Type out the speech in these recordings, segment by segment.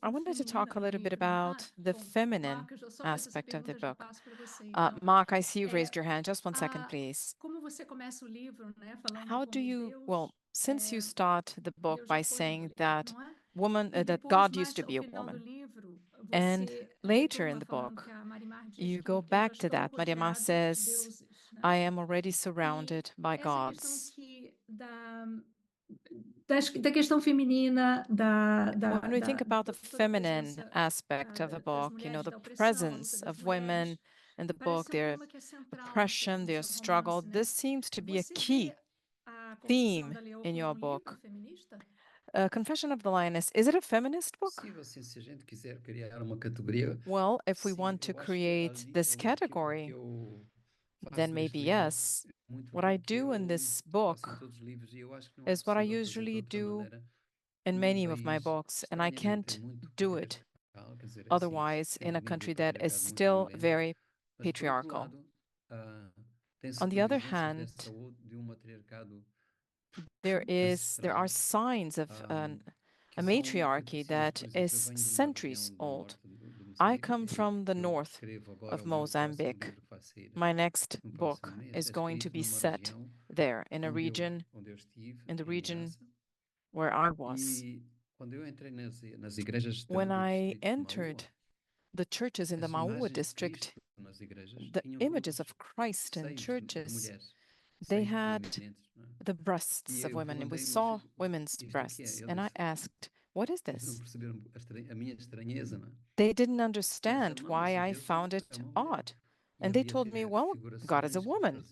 I wanted to talk a little bit about the feminine aspect of the book. Mark, I see you raised your hand. Just one second, please. How do you, well, since you start the book by saying that that God used to be a woman, and later in the book, you go back to that. Mariamar says, I am already surrounded by gods. When we think about the feminine aspect of the book, you know, the presence of women in the book, their oppression, their struggle, this seems to be a key theme in your book. Confession of the Lioness, is it a feminist book? Well, if we want to create this category, then maybe yes. What I do in this book is what I usually do in many of my books, and I can't do it otherwise in a country that is still very patriarchal. On the other hand, there are signs of a matriarchy that is centuries old. I come from the north of Mozambique. My next book is going to be set there in the region where I was. When I entered the churches in the Maua district, the images of Christ in churches, they had the breasts of women, and we saw women's breasts. And I asked, what is this? They didn't understand why I found it odd. And they told me, well, God is a woman.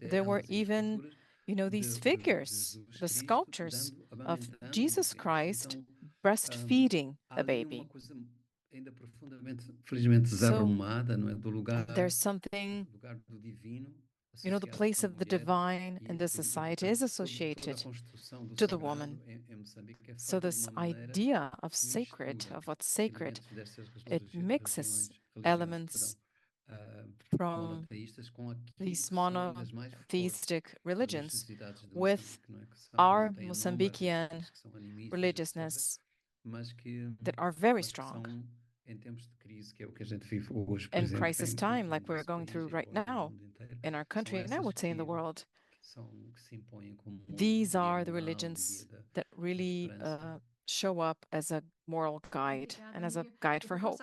There were even, you know, these figures, the sculptures of Jesus Christ breastfeeding a baby. So there's something, you know, the place of the divine in this society is associated to the woman. So this idea of sacred, of what's sacred, it mixes elements from these monotheistic religions with our Mozambican religiousness that are very strong in crisis time, like we're going through right now in our country, and I would say in the world. These are the religions that really show up as a moral guide and as a guide for hope.